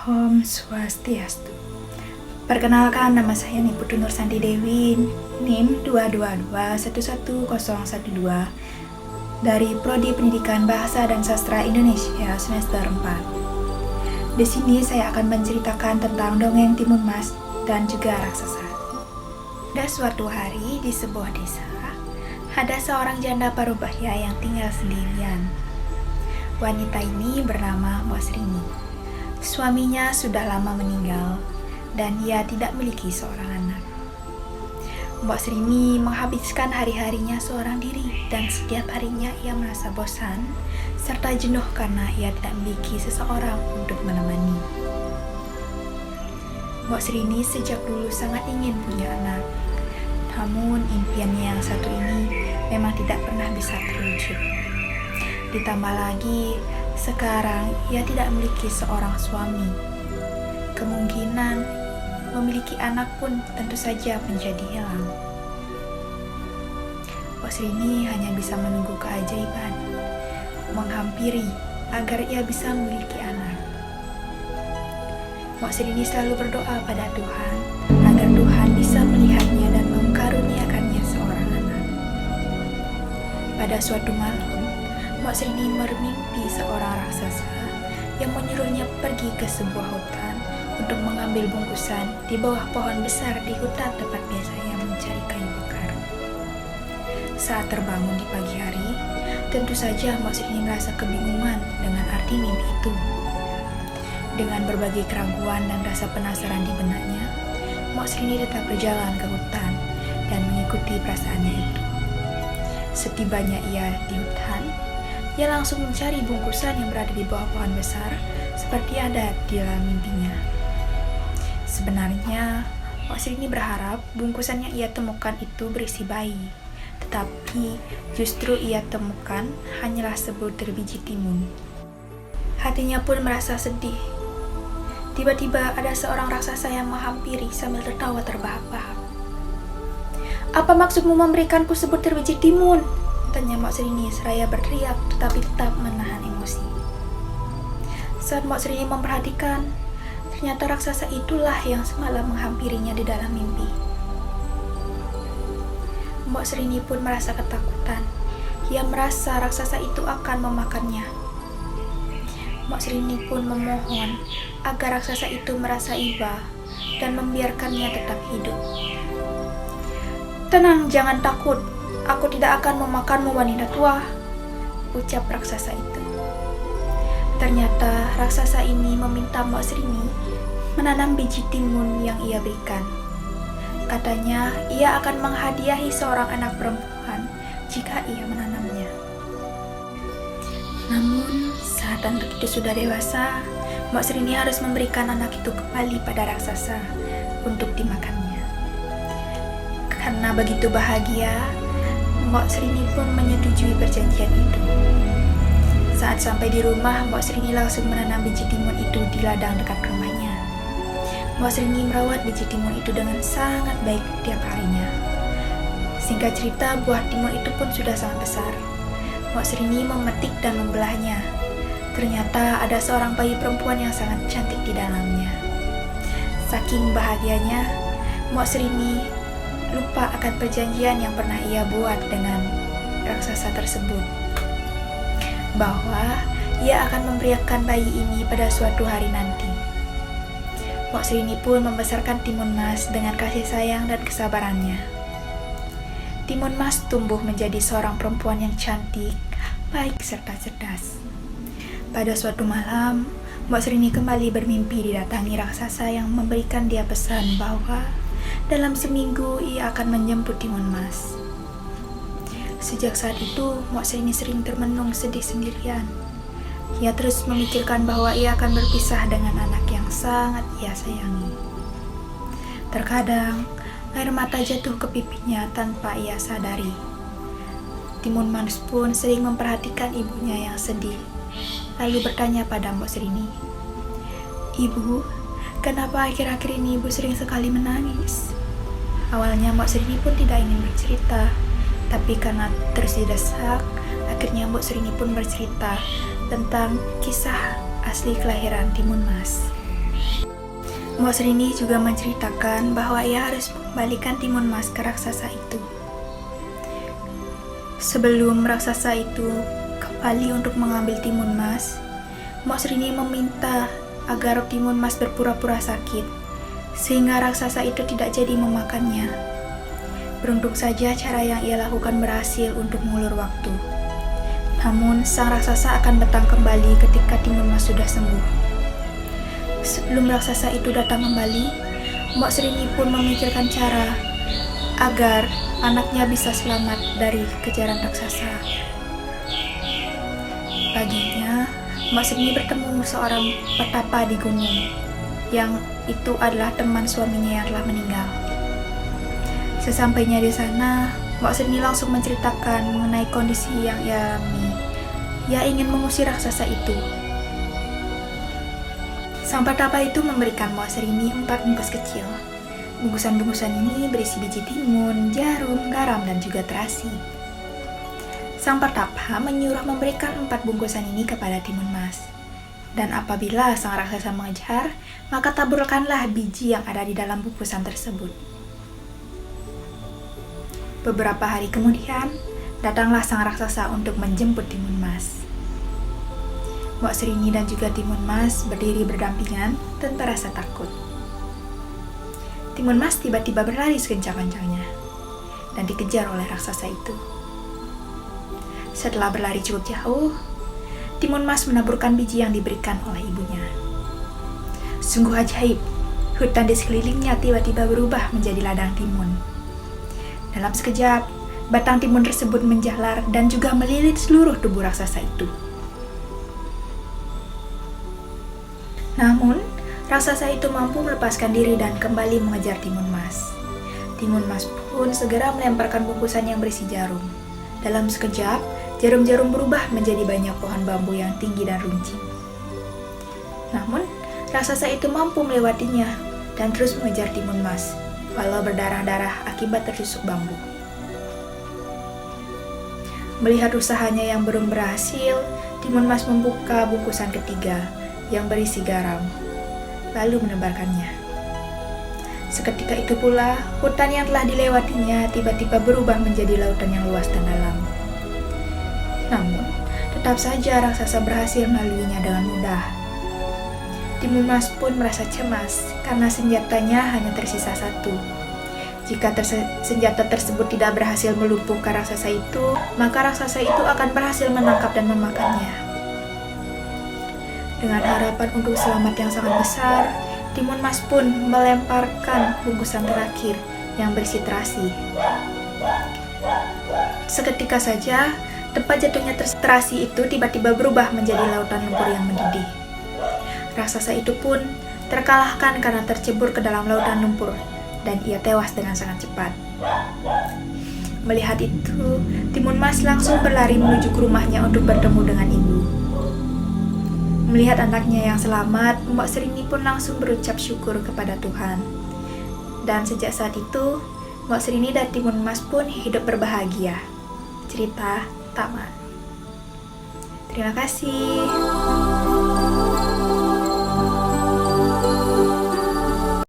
Om Swastiastu. Perkenalkan, nama saya Niputu Nursanti Dewi, NIM 222111012 dari Prodi Pendidikan Bahasa dan Sastra Indonesia semester 4. Di sini saya akan menceritakan tentang dongeng Timun Mas dan juga raksasa. Pada suatu hari di sebuah desa, ada seorang janda parubaya yang tinggal sendirian. Wanita ini bernama Mbak Srini. Suaminya sudah lama meninggal dan ia tidak memiliki seorang anak. Mbak Srini menghabiskan hari-harinya seorang diri dan setiap harinya ia merasa bosan serta jenuh karena ia tidak memiliki seseorang untuk menemani. Mbak Srini sejak dulu sangat ingin punya anak, namun impiannya yang satu ini memang tidak pernah bisa terwujud. Ditambah lagi, sekarang ia tidak memiliki seorang suami. Kemungkinan memiliki anak pun tentu saja menjadi hilang. Mbak Srini hanya bisa menunggu keajaiban menghampiri agar ia bisa memiliki anak. Mbak Srini selalu berdoa pada Tuhan agar Tuhan bisa melihatnya dan mengkaruniakannya seorang anak. Pada suatu malam, Mbak Srini bermimpi seorang raksasa yang menyuruhnya pergi ke sebuah hutan untuk mengambil bungkusan di bawah pohon besar di hutan tempat biasanya mencari kayu bakar. Saat terbangun di pagi hari, tentu saja Mbak Srini merasa kebingungan dengan arti mimpi itu. Dengan berbagai keraguan dan rasa penasaran di benaknya, Mbak Srini tetap berjalan ke hutan dan mengikuti perasaannya itu. Setibanya ia di hutan, ia langsung mencari bungkusan yang berada di bawah pohon besar seperti ada di dalam mimpinya. Sebenarnya, Mbak Srini berharap bungkusan yang ia temukan itu berisi bayi, tetapi justru ia temukan hanyalah sebutir biji timun. Hatinya pun merasa sedih. Tiba-tiba ada seorang raksasa yang menghampiri sambil tertawa terbahak-bahak. "Apa maksudmu memberikanku sebutir biji timun?" tanya Mbak Srini seraya berteriak tetapi tetap menahan emosi. Saat Mbak Srini memperhatikan, ternyata raksasa itulah yang semalam menghampirinya di dalam mimpi. Mbak Srini pun merasa ketakutan. Ia merasa raksasa itu akan memakannya. Mbak Srini pun memohon agar raksasa itu merasa iba dan membiarkannya tetap hidup. "Tenang, jangan takut. Aku tidak akan memakanmu, wanita tua," ucap raksasa itu. Ternyata raksasa ini meminta Mbak Srini menanam biji timun yang ia berikan. Katanya ia akan menghadiahi seorang anak perempuan jika ia menanamnya. Namun saat anak itu sudah dewasa, Mbak Srini harus memberikan anak itu kembali pada raksasa untuk dimakannya. Karena begitu bahagia, Mbak Srini pun menyetujui perjanjian itu. Saat sampai di rumah, Mbak Srini langsung menanam biji timun itu di ladang dekat rumahnya. Mbak Srini merawat biji timun itu dengan sangat baik tiap harinya. Singkat cerita, buah timun itu pun sudah sangat besar. Mbak Srini memetik dan membelahnya. Ternyata ada seorang bayi perempuan yang sangat cantik di dalamnya. Saking bahagianya, Mbak Srini lupa akan perjanjian yang pernah ia buat dengan raksasa tersebut, bahwa ia akan memberiakan bayi ini pada suatu hari nanti. Mbak Srini pun membesarkan Timun Mas dengan kasih sayang dan kesabarannya. Timun Mas tumbuh menjadi seorang perempuan yang cantik, baik serta cerdas. Pada suatu malam, Mbak Srini kembali bermimpi didatangi raksasa yang memberikan dia pesan bahwa dalam seminggu ia akan menjemput Timun Mas. Sejak saat itu, Mbak Srini sering termenung sedih sendirian. Ia terus memikirkan bahwa ia akan berpisah dengan anak yang sangat ia sayangi. Terkadang, air mata jatuh ke pipinya tanpa ia sadari. Timun Mas pun sering memperhatikan ibunya yang sedih, lalu bertanya pada Mbak Srini, "Ibu, kenapa akhir-akhir ini ibu sering sekali menangis?" Awalnya Mbak Srini pun tidak ingin bercerita, tapi karena terus didesak, akhirnya Mbak Srini pun bercerita tentang kisah asli kelahiran Timun Mas. Mbok Srini juga menceritakan bahwa ia harus mengembalikan timun mas ke raksasa itu. Sebelum raksasa itu kembali untuk mengambil timun mas, Mbok Srini meminta agar timun mas berpura-pura sakit, sehingga raksasa itu tidak jadi memakannya. Beruntung saja cara yang ia lakukan berhasil untuk mengulur waktu. Namun, sang raksasa akan datang kembali ketika timun mas sudah sembuh. Sebelum raksasa itu datang kembali, Mbok Srini pun memikirkan cara agar anaknya bisa selamat dari kejaran raksasa. Paginya, Mbok Srini bertemu seorang petapa di gunung, yang itu adalah teman suaminya yang telah meninggal. Sesampainya di sana, Mbok Srini langsung menceritakan mengenai kondisi yang ia alami. Ia ingin mengusir raksasa itu. Sang petapa itu memberikan Mbok Srini 4 bungkus kecil. Bungkusan-bungkusan ini berisi biji timun, jarum, garam, dan juga terasi. Sang petapa menyuruh memberikan 4 bungkusan ini kepada timun mas. Dan apabila sang raksasa mengejar, maka taburkanlah biji yang ada di dalam bungkusan tersebut. Beberapa hari kemudian, datanglah sang raksasa untuk menjemput timun mas. Mbok Srini dan juga timun mas berdiri berdampingan tanpa rasa takut. Timun mas tiba-tiba berlari sekencang-kencangnya dan dikejar oleh raksasa itu. Setelah berlari cukup jauh, timun mas menaburkan biji yang diberikan oleh ibunya. Sungguh ajaib, hutan di sekelilingnya tiba-tiba berubah menjadi ladang timun. Dalam sekejap, batang timun tersebut menjalar dan juga melilit seluruh tubuh raksasa itu. Namun, raksasa itu mampu melepaskan diri dan kembali mengejar timun mas. Timun mas pun segera melemparkan bungkusan yang berisi jarum. Dalam sekejap, jarum-jarum berubah menjadi banyak pohon bambu yang tinggi dan runcing. Namun, raksasa itu mampu melewatinya dan terus mengejar timun mas, walau berdarah-darah akibat tertusuk bambu. Melihat usahanya yang belum berhasil, timun mas membuka bungkusan ketiga yang berisi garam, lalu menebarkannya. Seketika itu pula, hutan yang telah dilewatinya tiba-tiba berubah menjadi lautan yang luas dan dalam. Namun, tetap saja raksasa berhasil melaluinya dengan mudah. Timun mas pun merasa cemas karena senjatanya hanya tersisa 1. Jika senjata tersebut tidak berhasil melumpuhkan raksasa itu, maka raksasa itu akan berhasil menangkap dan memakannya. Dengan harapan untuk selamat yang sangat besar, timun mas pun melemparkan bungkusan terakhir yang berisi terasi. Seketika saja, tempat jatuhnya terasi itu tiba-tiba berubah menjadi lautan lumpur yang mendidih. Raksasa itu pun terkalahkan karena tercebur ke dalam lautan lumpur, dan ia tewas dengan sangat cepat. Melihat itu, timun mas langsung berlari menuju ke rumahnya untuk bertemu dengan ibu. Melihat anaknya yang selamat, Mbok Srini pun langsung berucap syukur kepada Tuhan. Dan sejak saat itu, Mbok Srini dan timun mas pun hidup berbahagia. Cerita tamat. Terima kasih.